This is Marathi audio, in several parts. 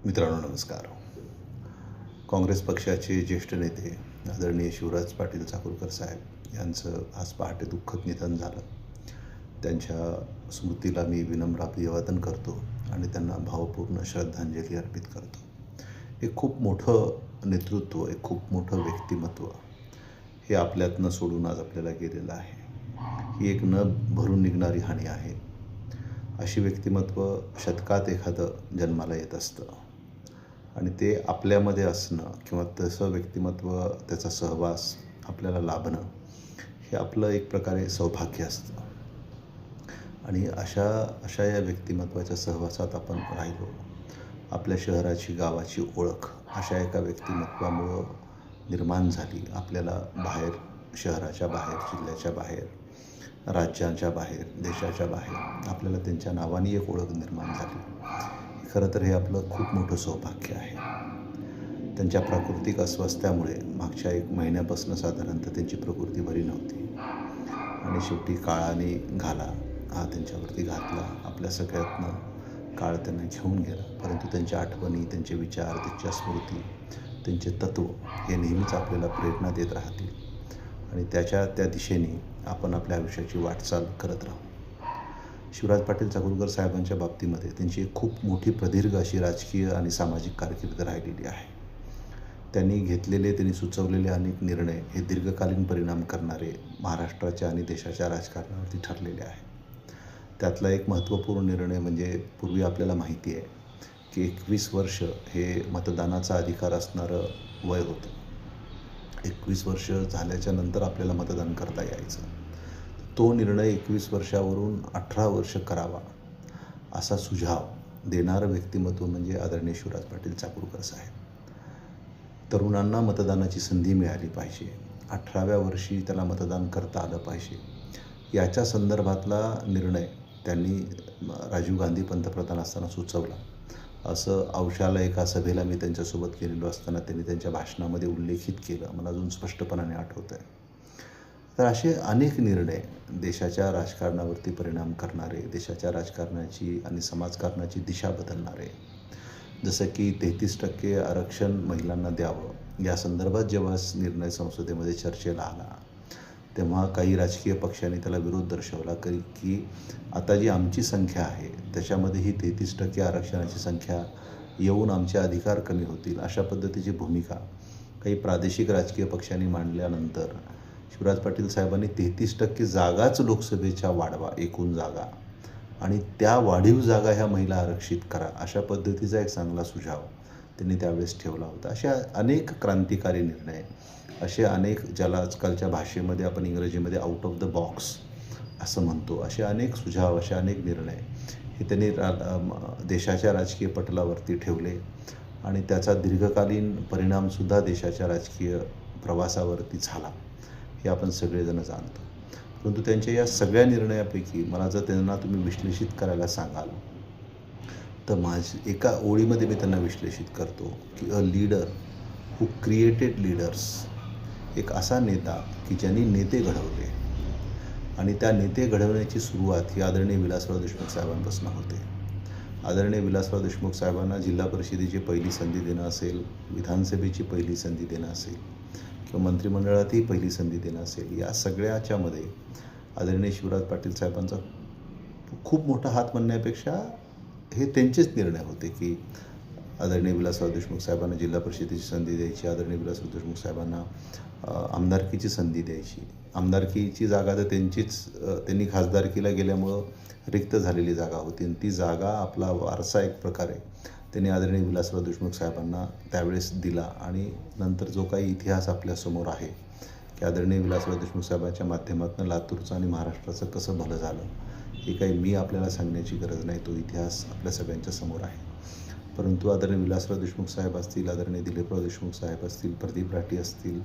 मित्रांनो नमस्कार. काँग्रेस पक्षाचे ज्येष्ठ नेते आदरणीय शिवराज पाटील चाकूरकर साहेब यांचं आज पहाटे दुःखद निधन झालं. त्यांच्या स्मृतीला मी विनम्र अभिवादन करतो आणि त्यांना भावपूर्ण श्रद्धांजली अर्पित करतो. एक खूप मोठं नेतृत्व, एक खूप मोठं व्यक्तिमत्व हे आपल्यातनं सोडून आज आपल्याला गेलेलं आहे. ही एक न भरून निघणारी हानी आहे. अशी व्यक्तिमत्व शतकात एखादं जन्माला येत असतं आणि ते आपल्यामध्ये असणं किंवा तसं व्यक्तिमत्व, त्याचा सहवास आपल्याला लाभणं हे आपलं एक प्रकारे सौभाग्य असतं. आणि अशा या व्यक्तिमत्वाच्या सहवासात आपण राहिलो. आपल्या शहराची, गावाची ओळख अशा एका व्यक्तिमत्वामुळं निर्माण झाली. आपल्याला बाहेर, शहराच्या बाहेर, जिल्ह्याच्या बाहेर, राज्याच्या बाहेर, देशाच्या बाहेर आपल्याला त्यांच्या नावाने एक ओळख निर्माण झाली. खरं तर हे आपलं खूप मोठं सौभाग्य आहे. त्यांच्या प्राकृतिक अस्वास्थ्यामुळे मागच्या 1 महिन्यापासून साधारणतः त्यांची प्रकृती बरी नव्हती आणि शेवटी काळाने घाला हा त्यांच्यावरती घातला. आपल्या सगळ्यातनं काळ त्यांना घेऊन गेला, परंतु त्यांच्या आठवणी, त्यांचे विचार, त्यांच्या स्मृती, त्यांचे तत्त्व हे नेहमीच आपल्याला प्रेरणा देत राहतील आणि त्या दिशेने आपण आपल्या आयुष्याची वाटचाल करत राहू. शिवराज पाटील चाकूरकर साहेबांच्या बाबतीमध्ये त्यांची एक खूप मोठी प्रदीर्घ अशी राजकीय आणि सामाजिक कारकीर्द राहिलेली आहे. त्यांनी सुचवलेले अनेक निर्णय हे दीर्घकालीन परिणाम करणारे महाराष्ट्राच्या आणि देशाच्या राजकारणावरती ठरलेले आहे. त्यातला एक महत्त्वपूर्ण निर्णय म्हणजे पूर्वी आपल्याला माहिती आहे की 21 वर्ष हे मतदानाचा अधिकार असणारं वय होतं. 21 वर्ष झाल्याच्या नंतर आपल्याला मतदान करता यायचं. तो निर्णय 21 वर्षावरून 18 वर्ष करावा असा सुझाव देणारं व्यक्तिमत्व म्हणजे आदरणीय शिवराज पाटील चाकूरकर साहेब. तरुणांना मतदानाची संधी मिळाली पाहिजे, 18व्या वर्षी त्याला मतदान करता आलं पाहिजे, याच्या संदर्भातला निर्णय त्यांनी राजीव गांधी पंतप्रधान असताना सुचवला. असं औशाला एका सभेला मी त्यांच्यासोबत गेलेलो असताना त्यांनी त्यांच्या भाषणामध्ये उल्लेखित केलं. मला अजून स्पष्टपणाने आठवतं आहे. तर असे अनेक निर्णय देशाच्या राजकारणावरती परिणाम करणारे, देशाच्या राजकारणाची आणि समाजकारणाची दिशा बदलणारे, जसं की 33% आरक्षण महिलांना द्यावं या संदर्भात जेव्हा निर्णय संसदेमध्ये चर्चेला आला तेव्हा काही राजकीय पक्षांनी त्याला विरोध दर्शवला की आता जी आमची संख्या आहे त्याच्यामध्ये ही 33% आरक्षणाची संख्या येऊन आमचे अधिकार कमी होतील, अशा पद्धतीची भूमिका काही प्रादेशिक राजकीय पक्षांनी मांडल्यानंतर शिवराज पाटील साहेबांनी 33% जागाच लोकसभेच्या वाढवा, एकूण जागा, आणि त्या वाढीव जागा ह्या महिला आरक्षित करा, अशा पद्धतीचा एक चांगला सुझाव त्यांनी त्यावेळेस ठेवला होता. अशा अनेक क्रांतिकारी निर्णय, असे अनेक, ज्याला आजकालच्या भाषेमध्ये आपण इंग्रजीमध्ये आउट ऑफ द बॉक्स असं म्हणतो, असे अनेक सुझाव, असे अनेक निर्णय हे त्यांनी देशाच्या राजकीय पटलावरती ठेवले आणि त्याचा दीर्घकालीन परिणामसुद्धा देशाच्या राजकीय प्रवासावरती झाला, हे आपण सगळेजण जाणतो. परंतु त्यांच्या या सगळ्या निर्णयापैकी मला जर त्यांना तुम्ही विश्लेषित करायला सांगाल तर एका ओळीमध्ये मी त्यांना विश्लेषित करतो की a leader who created leaders. एक असा नेता की ज्यांनी नेते घडवले आणि त्या नेते घडवण्याची सुरुवात ही आदरणीय विलासराव देशमुख साहेबांपासून होते. आदरणीय विलासराव देशमुख साहेबांना जिल्हा परिषदेची पहिली संधी देणं असेल, विधानसभेची पहिली संधी देणं असेल किंवा मंत्रिमंडळातही पहिली संधी देणं असेल, या सगळ्याच्यामध्ये आदरणीय शिवराज पाटील साहेबांचा खूप मोठा हात म्हणण्यापेक्षा हे त्यांचेच निर्णय होते की आदरणीय विलासराव देशमुख साहेबांना जिल्हा परिषदेची संधी द्यायची, आदरणीय विलासराव देशमुख साहेबांना आमदारकीची संधी द्यायची. आमदारकीची जागा तर त्यांनी खासदारकीला गेल्यामुळं रिक्त झालेली जागा होती आणि ती जागा, आपला वारसा एक प्रकारे त्यांनी आदरणीय विलासराव देशमुख साहेबांना त्यावेळेस दिला. आणि नंतर जो काही इतिहास आपल्यासमोर आहे की आदरणीय विलासराव देशमुख साहेबांच्या माध्यमातून लातूरचं आणि महाराष्ट्राचं कसं भलं झालं, हे काही मी आपल्याला सांगण्याची गरज नाही, तो इतिहास आपल्या सगळ्यांच्या समोर आहे. परंतु आदरणीय विलासराव देशमुख साहेब असतील, आदरणीय दिलीपराव देशमुख साहेब असतील, प्रदीप राठी असतील,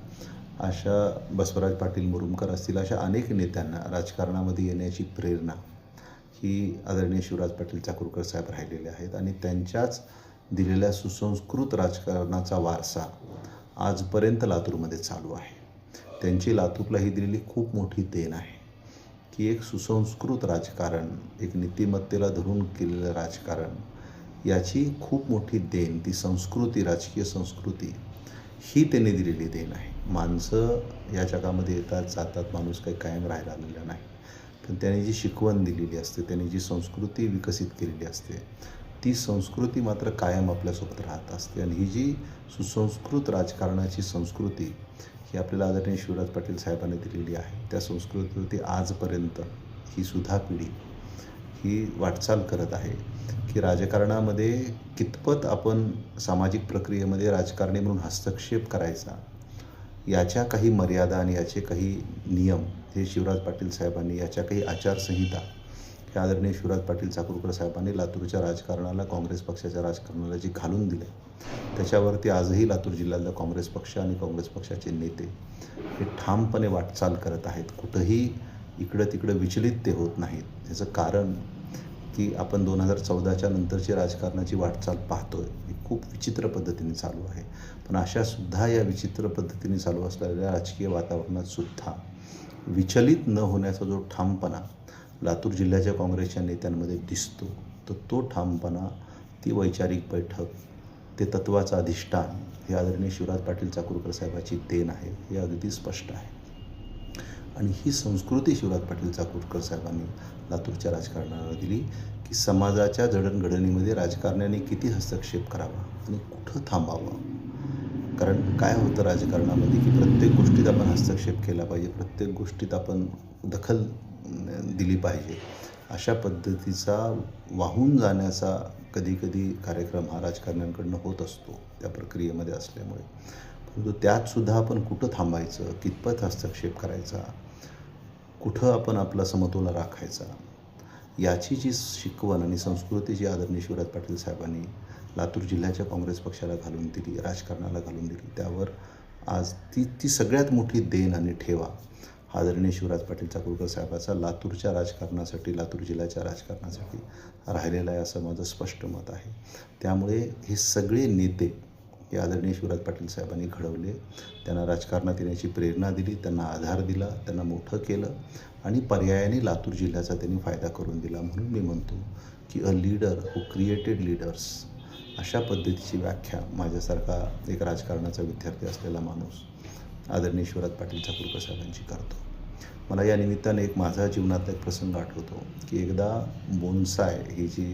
अशा बसवराज पाटील मुरुमकर असतील, अशा अनेक नेत्यांना राजकारणामध्ये येण्याची प्रेरणा ही आदरणीय शिवराज पाटील चाकूरकर साहेब राहिलेले आहेत आणि त्यांच्याच दिलेल्या सुसंस्कृत राजकारणाचा वारसा आजपर्यंत लातूरमध्ये चालू आहे. त्यांची लातूरला ही दिलेली खूप मोठी देण आहे की एक सुसंस्कृत राजकारण, एक नीतिमत्तेला धरून केलेलं राजकारण याची खूप मोठी देण, ती संस्कृती, राजकीय संस्कृती ही त्यांनी दिलेली देण आहे. माणसं या जगामध्ये येतात जातात, माणूस काही कायम राहायला आलेला नाही. पण त्यांनी जी शिकवण दिलेली असते, त्यांनी जी संस्कृती विकसित केलेली असते, ती संस्कृती मात्र कायम आपल्यासोबत राहत असते. आणि ही जी सुसंस्कृत राजकारणाची संस्कृती ही आपल्याला आदरणीय शिवराज पाटील साहेबांनी दिलेली आहे, त्या संस्कृतीवरती आजपर्यंत ही सुद्धा पिढी ही वाटचाल करत आहे की राजकारणामध्ये कितपत आपण सामाजिक प्रक्रियेमध्ये राजकारणी म्हणून हस्तक्षेप करायचा, याच्या काही मर्यादा आणि याचे काही नियम हे शिवराज पाटील साहेबांनी, याच्या काही आचारसंहिता हे आदरणीय शिवराज पाटील चाकूरकर साहेबांनी लातूरच्या राजकारणाला, काँग्रेस पक्षाच्या राजकारणाला जी घालून दिले, त्याच्यावरती आजही लातूर जिल्ह्यातला काँग्रेस पक्ष आणि काँग्रेस पक्षाचे नेते हे ठामपणे वाटचाल करत आहेत. कुठंही इकडं तिकडं विचलित ते होत नाहीत. त्याचं कारण की आपण 2014च्या नंतरची राजकारणाची वाटचाल पाहतोय, ही खूप विचित्र पद्धतीने चालू आहे. पण अशासुद्धा या विचित्र पद्धतीने चालू असलेल्या राजकीय वातावरणात सुद्धा विचलित न होण्याचा जो ठामपणा लातूर जिल्ह्याच्या काँग्रेसच्या नेत्यांमध्ये दिसतो, तर तो ठामपणा, ती वैचारिक बैठक, ते तत्त्वाचं अधिष्ठान हे आदरणीय शिवराज पाटील चाकूरकर साहेबाची देण आहे, हे अगदी स्पष्ट आहे. आणि ही संस्कृती शिवराज पाटील चाकूरकर साहेबांनी लातूरच्या राजकारणाला दिली की समाजाच्या जडणघडणीमध्ये राजकारण्याने किती हस्तक्षेप करावा आणि कुठं थांबावं. कारण काय होतं राजकारणामध्ये की प्रत्येक गोष्टीत आपण हस्तक्षेप केला पाहिजे, प्रत्येक गोष्टीत आपण दखल दिली पाहिजे, अशा पद्धतीचा वाहून जाण्याचा कधीकधी कार्यक्रम हा राजकारण्यांकडनं होत असतो त्या प्रक्रियेमध्ये असल्यामुळे. परंतु त्यातसुद्धा आपण कुठं थांबायचं, कितपत हस्तक्षेप करायचा, कुठं आपण आपला समतोल राखायचा, याची जी शिकवण आणि संस्कृती जी आदरणीय शिवराज पाटील साहेबांनी लातूर जिल्ह्याच्या काँग्रेस पक्षाला घालून दिली, राजकारणाला घालून दिली, त्यावर आज ती सगळ्यात मोठी देण आणि ठेवा आदरणीय शिवराज पाटील चाकूरकर साहेबाचा लातूरच्या राजकारणासाठी, लातूर जिल्ह्याच्या राजकारणासाठी राहिलेला आहे, असं माझं स्पष्ट मत आहे. त्यामुळे हे सगळे नेते हे आदरणीय शिवराज पाटील साहेबांनी घडवले, त्यांना राजकारणात येण्याची प्रेरणा दिली, त्यांना आधार दिला, त्यांना मोठं केलं आणि पर्यायाने लातूर जिल्ह्याचा त्यांनी फायदा करून दिला. म्हणून मी म्हणतो की a leader who created leaders, अशा पद्धतीची व्याख्या माझ्यासारखा एक राजकारणाचा विद्यार्थी असलेला माणूस आदरणीय शिवराज पाटील चाकूरकर साहेबांची करतो. मला या निमित्ताने एक माझा जीवनातला एक प्रसंग आठवतो की एकदा बोन्साय ही जी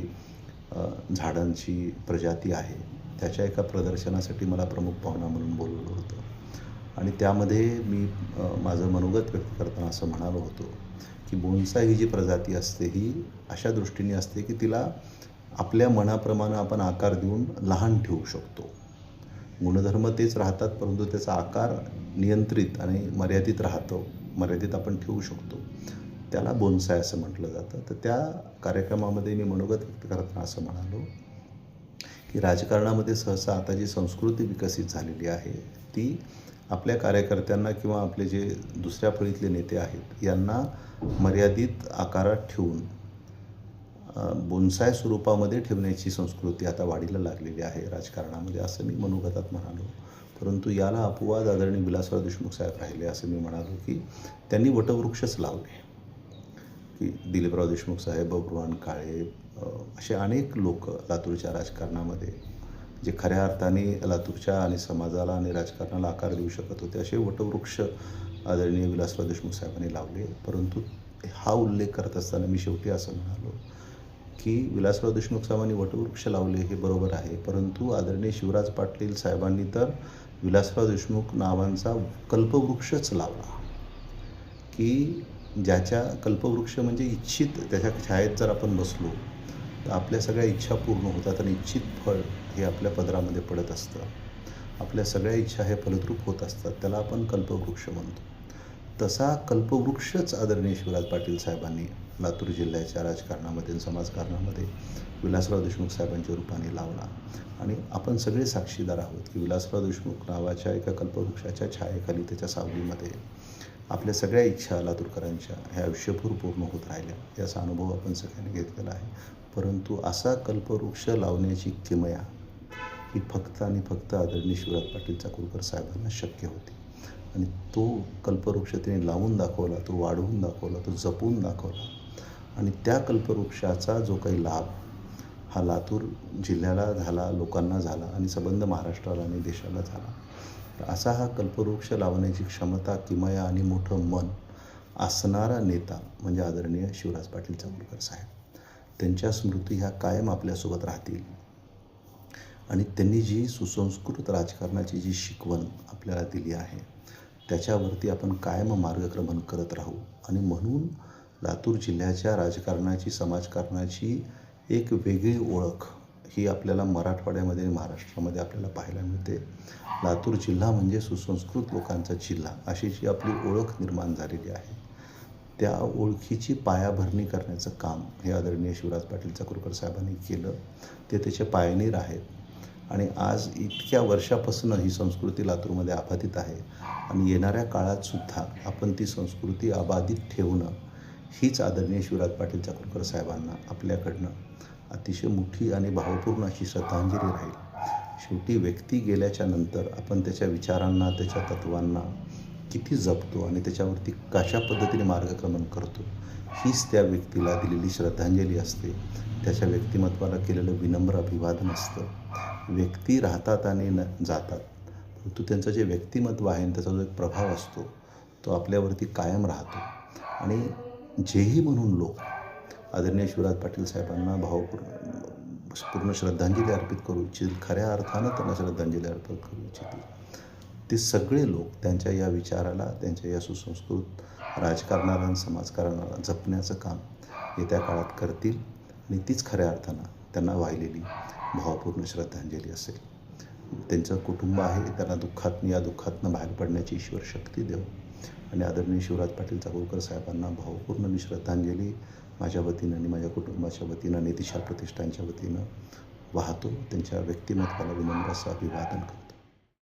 झाडांची प्रजाती आहे, त्याच्या एका प्रदर्शनासाठी मला प्रमुख पाहुणा म्हणून बोलवलं होतं आणि त्यामध्ये मी माझं मनोगत व्यक्त करताना असं म्हणालो होतो की बोन्साय ही जी प्रजाती असते ही अशा दृष्टीने असते की तिला आपल्या मनाप्रमाणे आपण आकार देऊन लहान ठेवू शकतो. गुणधर्म तेच राहतात, परंतु त्याचा आकार नियंत्रित आणि मर्यादित राहतो, मर्यादित आपण ठेवू शकतो. त्याला बोन्साय असं म्हटलं जातं. तर त्या कार्यक्रमामध्ये मी मनोगत व्यक्त करताना असं म्हणालो की राजकारणामध्ये सहसा आता जी संस्कृती विकसित झालेली आहे, ती आपल्या कार्यकर्त्यांना किंवा आपले जे दुसऱ्या फळीतले नेते आहेत यांना मर्यादित आकारात ठेवून बोन्साय स्वरूपामध्ये ठेवण्याची संस्कृती आता वाढीला लागलेली आहे राजकारणामध्ये, असं मी मनोगतात म्हणालो. परंतु याला अपवाद आदरणीय विलासराव देशमुख साहेब राहिले, असं मी म्हणालो की त्यांनी वटवृक्षच लावले. की दिलीपराव देशमुख साहेब, बबरुवान काळे, असे अनेक लोक लातूरच्या राजकारणामध्ये जे खऱ्या अर्थाने लातूरच्या आणि समाजाला आणि राजकारणाला आकार देऊ शकत होते, असे वटवृक्ष आदरणीय विलासराव देशमुख साहेबांनी लावले. परंतु हा उल्लेख करत असताना मी शेवटी असं म्हणालो की विलासराव देशमुख साहेबांनी वटवृक्ष लावले हे बरोबर आहे, परंतु आदरणीय शिवराज पाटील साहेबांनी तर विलासराव देशमुख नावांचा कल्पवृक्षच लावला की ज्याच्या कल्पवृक्ष म्हणजे इच्छित, त्याच्या छायेत जर आपण बसलो तर आपल्या सगळ्या इच्छा पूर्ण होतात आणि इच्छित फळ हे आपल्या पदरामध्ये पडत असतं. आपल्या सगळ्या इच्छा हे फलद्रूप होत असतात, त्याला आपण कल्पवृक्ष म्हणतो. तसा कल्पवृक्षच आदरणीय शिवराज पाटील साहेबांनी लातूर जिल्ह्याच्या राजकारणामध्ये, समाजकारणामध्ये विलासराव देशमुख साहेबांच्या रूपाने लावला. आणि आपण सगळे साक्षीदार आहोत की विलासराव देशमुख नावाच्या एका कल्पवृक्षाच्या छायेखाली, त्याच्या सावलीमध्ये आपल्या सगळ्या इच्छा लातूरकरांच्या ह्या आयुष्यभर पूर्ण होत राहिल्या, याचा अनुभव आपण सगळ्यांनी घेतलेला आहे. परंतु असा कल्पवृक्ष लावण्याची किमया ही फक्त आणि फक्त आदरणीय शिवराज पाटील चाकूरकर साहेबांना शक्य होती. आणि तो कल्पवृक्ष त्याने लावून दाखवला, तो वाढवून दाखवला, तो जपून दाखवला. आणि त्या कल्पवृक्षाचा जो काही लाभ हा लातूर जिल्ह्याला झाला, लोकांना झाला आणि संबंध महाराष्ट्राला आणि देशाला झाला. तर असा हा कल्पवृक्ष लावण्याची क्षमता, किमया आणि मोठं मन असणारा नेता म्हणजे आदरणीय शिवराज पाटील चाकूरकर साहेब. त्यांच्या स्मृती ह्या कायम आपल्यासोबत राहतील आणि त्यांनी जी सुसंस्कृत राजकारणाची जी शिकवण आपल्याला दिली आहे त्याच्यावरती आपण कायम मार्गक्रमण करत राहू. आणि म्हणून लातूर जिल्ह्याच्या राजकारणाची, समाजकारणाची एक वेगळी ओळख ही आपल्याला मराठवाड्यामध्ये आणि महाराष्ट्रामध्ये आपल्याला पाहायला मिळते. लातूर जिल्हा म्हणजे सुसंस्कृत लोकांचा जिल्हा अशी जी आपली ओळख निर्माण झालेली आहे, त्या ओळखीची पायाभरणी करण्याचं काम हे आदरणीय शिवराज पाटील चाकूरकर साहेबांनी केलं. ते त्याचे पायनीर आहेत आणि आज इतक्या वर्षापासून ही संस्कृती लातूरमध्ये अबाधित आहे आणि येणाऱ्या काळातसुद्धा आपण ती संस्कृती अबाधित ठेवणं हीच आदरणीय शिवराज पाटील चाकूरकर साहेबांना आपल्याकडनं अतिशय मोठी आणि भावपूर्ण अशी श्रद्धांजली राहील. शेवटी व्यक्ती गेल्याच्या नंतर आपण त्याच्या विचारांना, त्याच्या तत्त्वांना किती जपतो आणि त्याच्यावरती कशा पद्धतीने मार्गक्रमण करतो हीच त्या व्यक्तीला दिलेली श्रद्धांजली असते. त्याच्या व्यक्तिमत्त्वाला केलेलं विनम्र अभिवादन असतं. व्यक्ती राहतात आणि जातात, परंतु त्यांचं जे व्यक्तिमत्व आहे आणि त्याचा जो एक प्रभाव असतो तो आपल्यावरती कायम राहतो. आणि जेही म्हणून लोक आदरणीय शिवराज पाटील साहेबांना पूर्ण श्रद्धांजली अर्पित करू इच्छितील, खऱ्या अर्थानं त्यांना श्रद्धांजली अर्पित करू इच्छितील, ते सगळे लोक त्यांच्या या विचाराला, त्यांच्या या सुसंस्कृत राजकारणाला आणि समाजकारणाला जपण्याचं काम येत्या काळात करतील आणि तीच खऱ्या अर्थानं त्यांना वाहिलेली भावपूर्ण श्रद्धांजली असेल. त्यांचं कुटुंब आहे, त्यांना या दुःखातनं बाहेर पडण्याची ईश्वर शक्ती देव. आणि आदरणीय शिवराज पाटील चाकूरकर साहेबांना भावपूर्ण मी श्रद्धांजली माझ्या वतीनं आणि माझ्या कुटुंबाच्या वतीनं, नीतिशाल प्रतिष्ठानच्या वतीनं वाहतो. त्यांच्या व्यक्तिमत्त्वाला विनम्र असं अभिवादन करतो.